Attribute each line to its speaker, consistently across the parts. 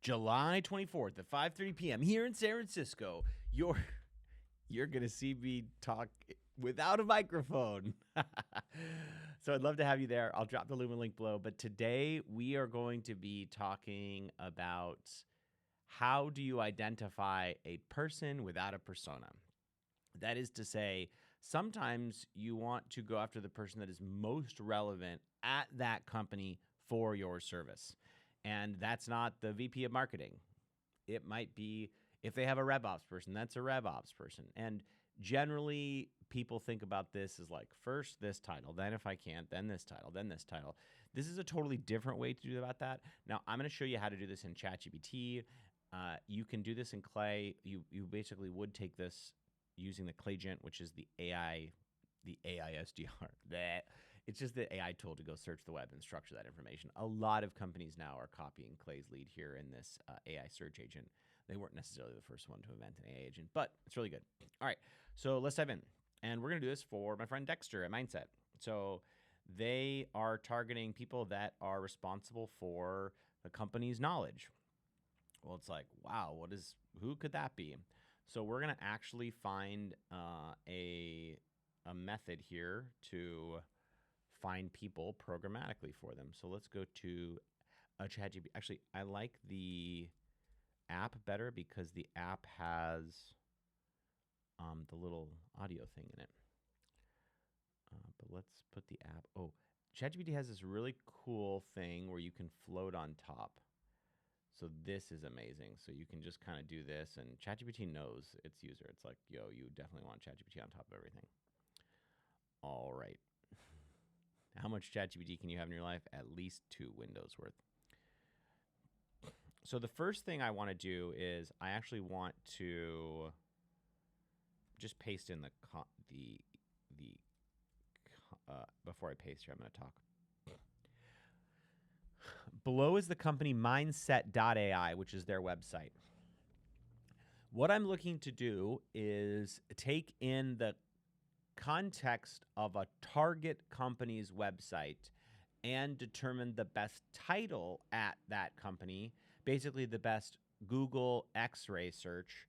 Speaker 1: July 24th at 5:30 p.m. here in San Francisco. You're going to see me talk without a microphone. So I'd love to have you there. I'll drop the Lumen link below. But today we are going to be talking about how do you identify a person without a persona? That is to say, sometimes you want to go after the person that is most relevant at that company for your service. And that's not the VP of marketing. It might be if they have a RevOps person, that's a RevOps person. And generally, people think about this as like first this title, then if I can't, then this title, then this title. This is a totally different way to do about that. Now, I'm going to show you how to do this in ChatGPT. You can do this in Clay. You basically would take this using the Claygent, which is the AI SDR. It's just the AI tool to go search the web and structure that information. A lot of companies now are copying Clay's lead here in this AI search agent. They weren't necessarily the first one to invent an AI agent, but it's really good. All right, so let's dive in. And we're going to do this for my friend Dexter at Mindset. So they are targeting people that are responsible for the company's knowledge. Well, it's like, wow, who could that be? So we're going to actually find a method here to find people programmatically for them. So let's go to a ChatGPT. Actually, I like the app better because the app has the little audio thing in it. But let's put the app. Oh, ChatGPT has this really cool thing where you can float on top. So this is amazing. So you can just kind of do this, and ChatGPT knows its user. It's like, yo, you definitely want ChatGPT on top of everything. All right. How much ChatGPT can you have in your life? At least 2 Windows worth. So the first thing I want to do is I actually want to just paste in before I paste here, I'm going to talk. Below is the company mindset.ai, which is their website. What I'm looking to do is take in the context of a target company's website and determine the best title at that company, basically the best Google X-ray search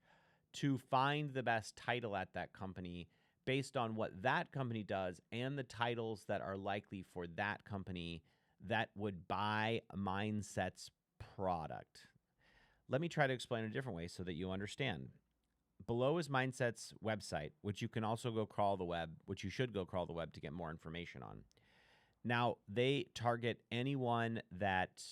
Speaker 1: to find the best title at that company based on what that company does and the titles that are likely for that company that would buy Mindset's product. Let me try to explain it a different way so that you understand. Below is Mindset's website, which you can also go crawl the web, which you should go crawl the web to get more information on. Now, they target anyone that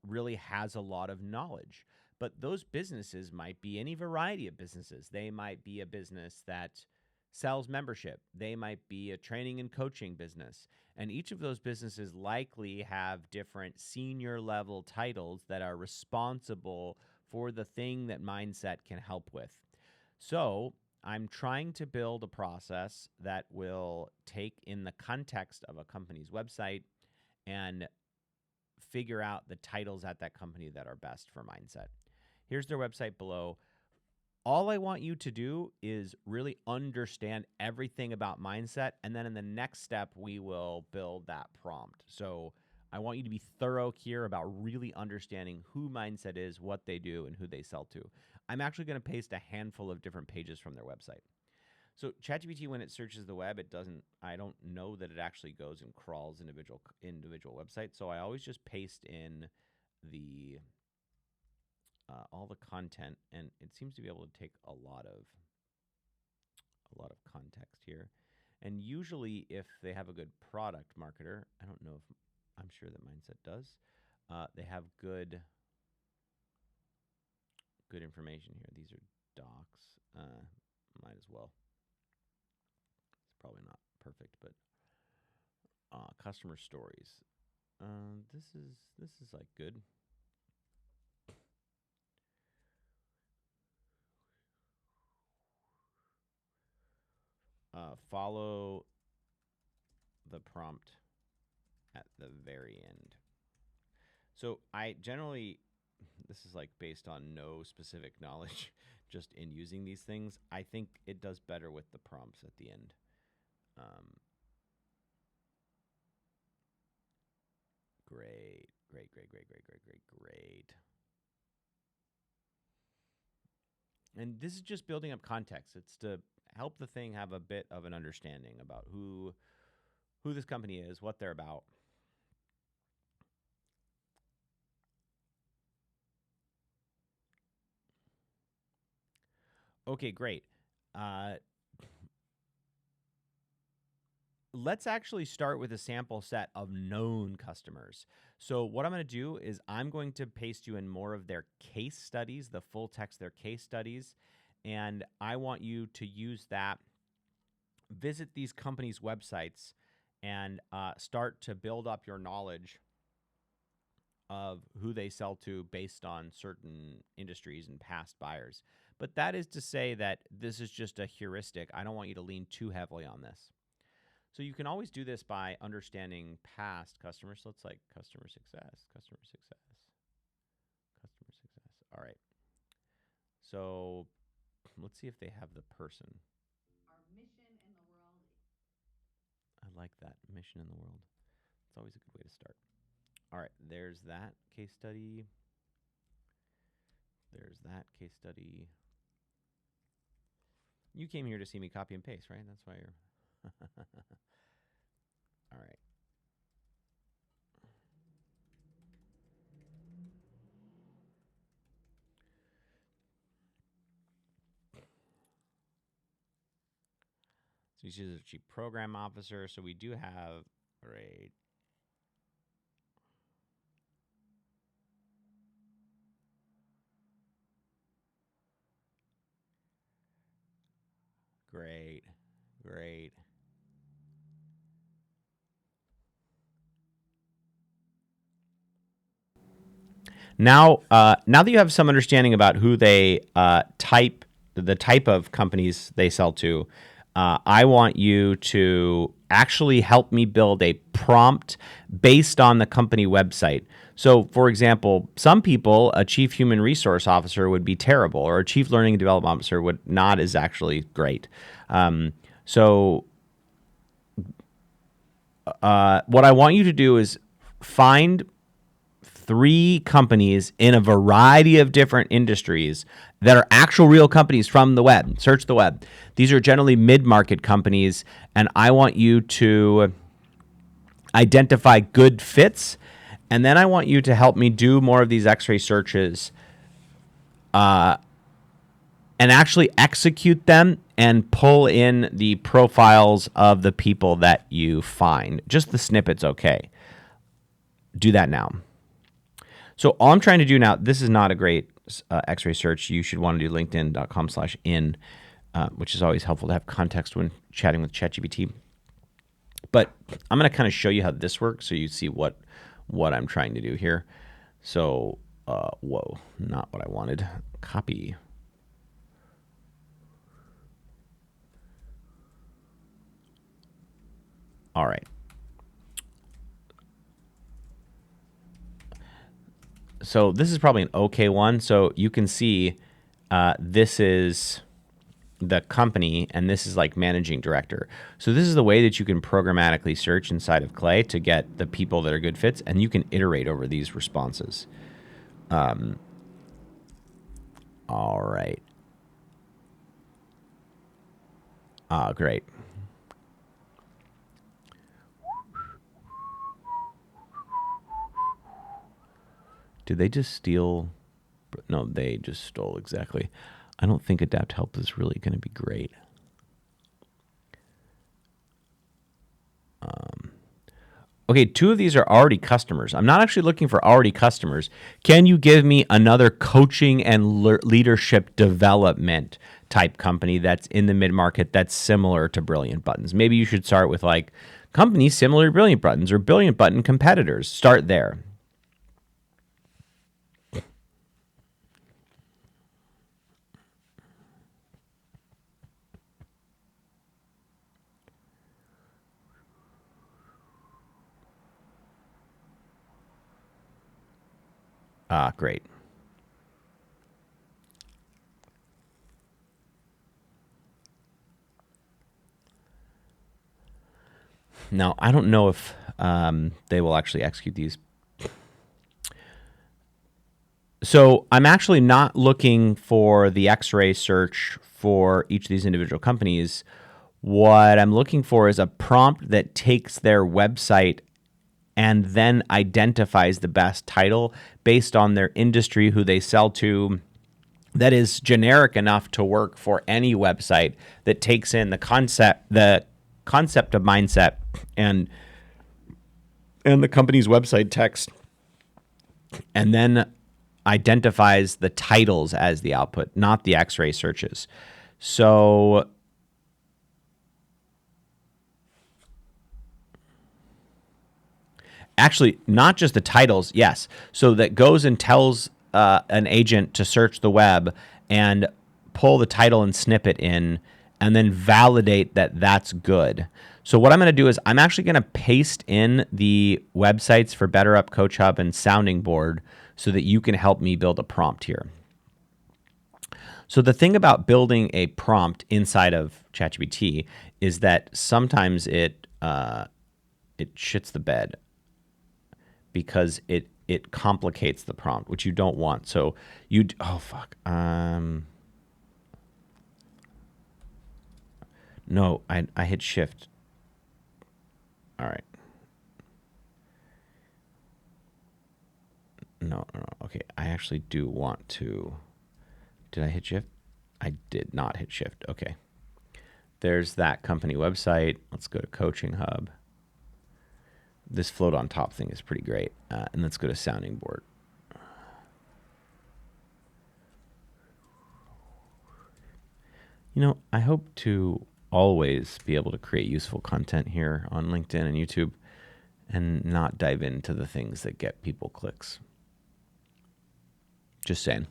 Speaker 1: really has a lot of knowledge, but those businesses might be any variety of businesses. They might be a business that sells membership. They might be a training and coaching business. And each of those businesses likely have different senior level titles that are responsible for the thing that Mindset can help with. So I'm trying to build a process that will take in the context of a company's website and figure out the titles at that company that are best for Mindset. Here's their website below. All I want you to do is really understand everything about Mindset, and then in the next step, we will build that prompt. So I want you to be thorough here about really understanding who Mindset is, what they do, and who they sell to. I'm actually going to paste a handful of different pages from their website. So ChatGPT, when it searches the web, I don't know that it actually goes and crawls individual websites. So I always just paste in the all the content, and it seems to be able to take a lot of context here. And usually, if they have a good product marketer, I don't know if I'm sure that Mindset does. They have good information here. These are docs. Might as well. It's probably not perfect, but customer stories. This is like good. Follow the prompt at the very end. So I generally, this is like based on no specific knowledge, just in using these things. I think it does better with the prompts at the end. Great. And this is just building up context. It's to help the thing have a bit of an understanding about who this company is, what they're about. Okay, great. Uh, let's actually start with a sample set of known customers. So what I'm going to do is I'm going to paste you in more of their case studies, the full text, their case studies, and I want you to use that, visit these companies' websites, and start to build up your knowledge of who they sell to based on certain industries and past buyers. But that is to say that this is just a heuristic. I don't want you to lean too heavily on this. So you can always do this by understanding past customers. So it's like customer success, customer success, customer success. All right. So let's see if they have the person. Our mission in the world. I like that, mission in the world. It's always a good way to start. All right, there's that case study. There's that case study. You came here to see me copy and paste, right? That's why you're... All right. So she's a chief program officer. So we do have, great. Great, great. Now, now that you have some understanding about who they the type of companies they sell to, I want you to actually help me build a prompt based on the company website. So, for example, some people, a chief human resource officer would be terrible, or a chief learning and development officer would not is actually great. So, what I want you to do is find 3 companies in a variety of different industries that are actual real companies from the web. Search the web. These are generally mid-market companies, and I want you to identify good fits, and then I want you to help me do more of these X-ray searches and actually execute them and pull in the profiles of the people that you find. Just the snippets, okay. Do that now. So all I'm trying to do now, this is not a great X-ray search. You should want to do linkedin.com/in, which is always helpful to have context when chatting with ChatGPT. But I'm going to kind of show you how this works so you see what I'm trying to do here. So, whoa, not what I wanted. Copy. All right. So this is probably an okay one. So you can see this is the company, and this is like managing director. So this is the way that you can programmatically search inside of Clay to get the people that are good fits, and you can iterate over these responses. All right. Great. Did they just steal? No, they just stole exactly. I don't think Adapt Help is really going to be great. Okay, 2 of these are already customers. I'm not actually looking for already customers. Can you give me another coaching and leadership development type company that's in the mid-market that's similar to Brilliant Buttons? Maybe you should start with like companies similar to Brilliant Buttons or Brilliant Button competitors. Start there. Great. Now, I don't know if they will actually execute these. So I'm actually not looking for the X-ray search for each of these individual companies. What I'm looking for is a prompt that takes their website and then identifies the best title based on their industry, who they sell to, that is generic enough to work for any website that takes in the concept of mindset and the company's website text, and then identifies the titles as the output, not the X-ray searches. So actually, not just the titles, yes. So that goes and tells an agent to search the web and pull the title and snippet in, and then validate that that's good. So what I'm going to do is I'm actually going to paste in the websites for BetterUp, Coach Hub, and Sounding Board so that you can help me build a prompt here. So the thing about building a prompt inside of ChatGPT is that sometimes it shits the bed because it complicates the prompt, which you don't want. So no, I hit shift. All right. No. Okay, I actually do want to. Did I hit shift? I did not hit shift. Okay. There's that company website. Let's go to Coaching Hub. This float on top thing is pretty great. And let's go to Sounding Board. You know, I hope to always be able to create useful content here on LinkedIn and YouTube and not dive into the things that get people clicks. Just saying.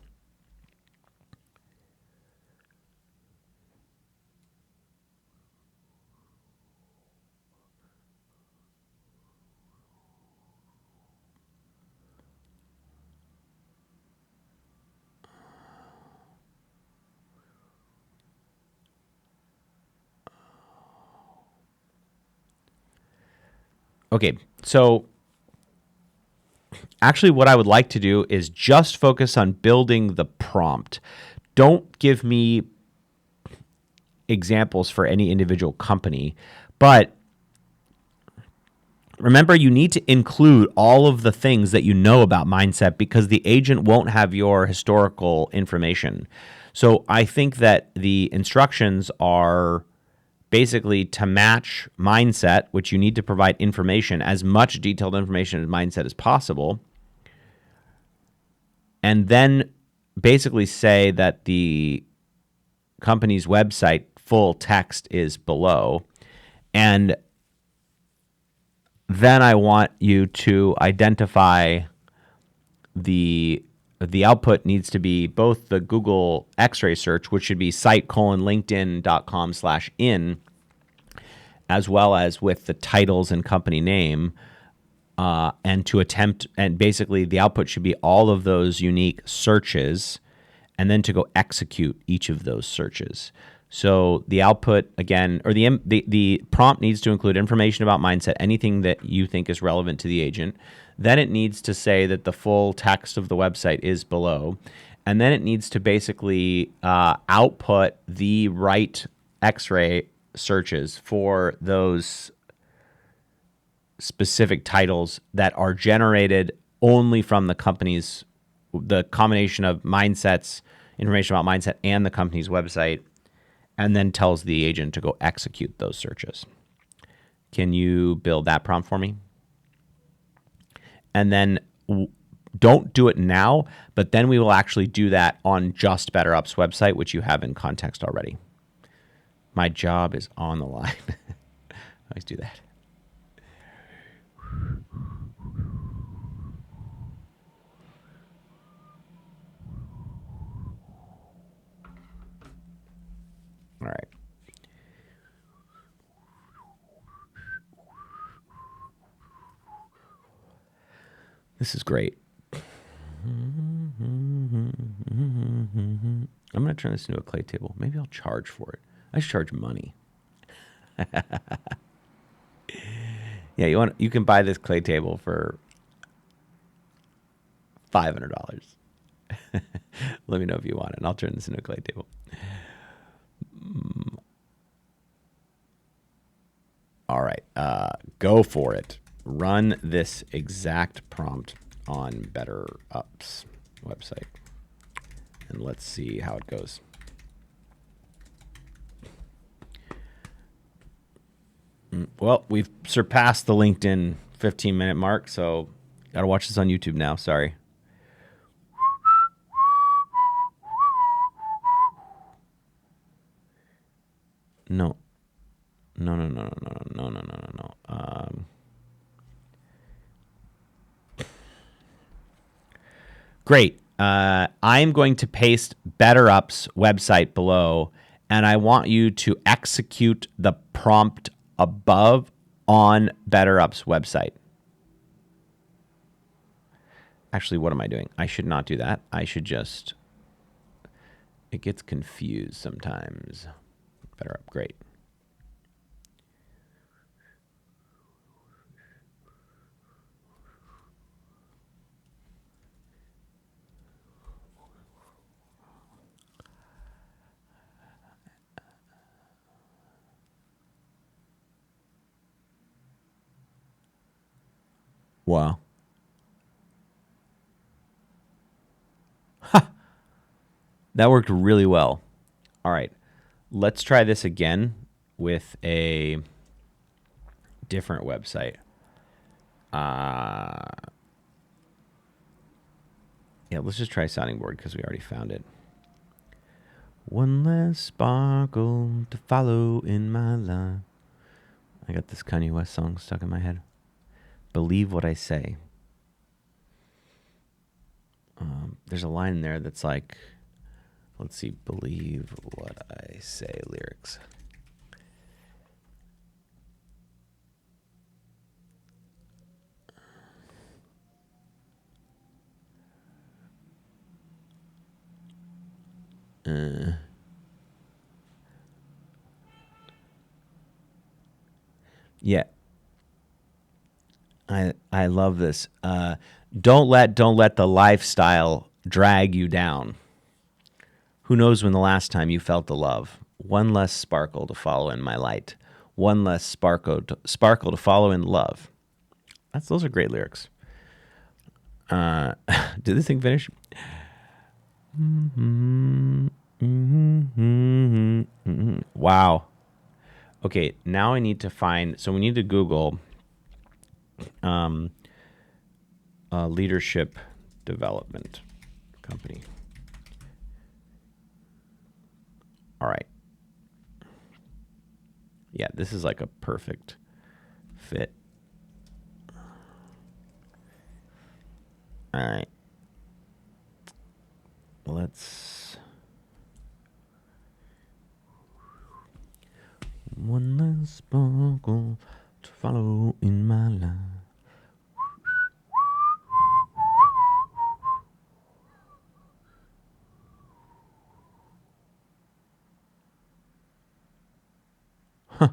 Speaker 1: Okay, so actually what I would like to do is just focus on building the prompt. Don't give me examples for any individual company, but remember, you need to include all of the things that you know about mindset because the agent won't have your historical information. So I think that the instructions are basically to match mindset, which you need to provide information, as much detailed information as mindset as possible, and then basically say that the company's website full text is below. And then I want you to identify the output needs to be both the Google X-ray search, which should be site:/linkedin.com/in, as well as with the titles and company name, and basically the output should be all of those unique searches, and then to go execute each of those searches. So the output again, or the prompt needs to include information about mindset, anything that you think is relevant to the agent. Then it needs to say that the full text of the website is below. And then it needs to basically output the right X-ray searches for those specific titles that are generated only from the combination of mindsets, information about mindset, and the company's website, and then tells the agent to go execute those searches. Can you build that prompt for me? And then don't do it now, but then we will actually do that on just BetterUp's website, which you have in context already. My job is on the line. I always do that. All right. This is great. I'm going to turn this into a clay table. Maybe I'll charge for it. I should charge money. Yeah, you can buy this clay table for $500. Let me know if you want it. I'll turn this into a clay table. All right. Go for it. Run this exact prompt on BetterUp's website. And let's see how it goes. Well, we've surpassed the LinkedIn 15-minute mark, so got to watch this on YouTube now. Sorry. No. Great. I'm going to paste BetterUp's website below, and I want you to execute the prompt above on BetterUp's website. Actually, what am I doing? I should not do that. I should just... It gets confused sometimes. BetterUp, great. Wow. Ha! That worked really well. All right. Let's try this again with a different website. Yeah, let's just try Sounding Board because we already found it. One less sparkle to follow in my life. I got this Kanye West song stuck in my head. Believe what I say. There's a line in there that's like, let's see, believe what I say lyrics. Yeah. I love this. Don't let the lifestyle drag you down. Who knows when the last time you felt the love? One less sparkle to follow in my light. One less sparkle to follow in love. Those are great lyrics. Did this thing finish? Wow. Okay, now I need to find. So we need to Google leadership development company. All right. Yeah, this is like a perfect fit. All right. Let's... One less sparkle to follow in my life. Huh.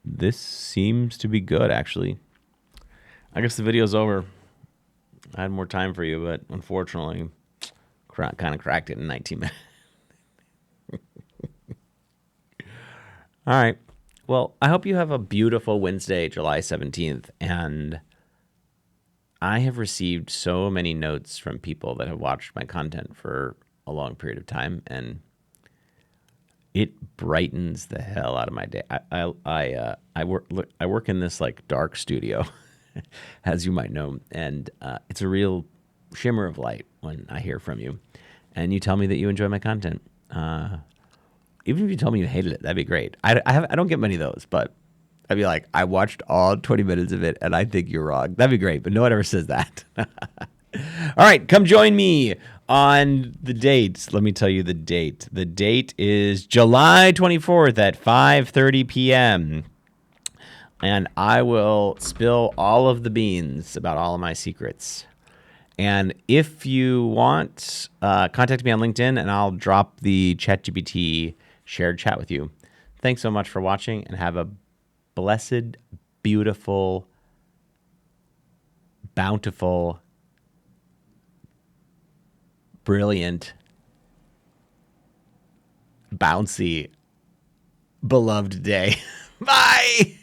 Speaker 1: This seems to be good, actually. I guess the video's over. I had more time for you, but unfortunately, kind of cracked it in 19 minutes. All right. Well, I hope you have a beautiful Wednesday, July 17th. And I have received so many notes from people that have watched my content for a long period of time, and it brightens the hell out of my day. I work in this like dark studio, as you might know, and it's a real shimmer of light when I hear from you, and you tell me that you enjoy my content. Even if you tell me you hated it, that'd be great. I don't get many of those, but I'd be like, I watched all 20 minutes of it, and I think you're wrong. That'd be great, but no one ever says that. All right, come join me on the date. Let me tell you the date. The date is July 24th at 5:30 p.m., and I will spill all of the beans about all of my secrets. And if you want, contact me on LinkedIn, and I'll drop the ChatGPT shared chat with you. Thanks so much for watching, and have a blessed, beautiful, bountiful, brilliant, bouncy, beloved day. Bye.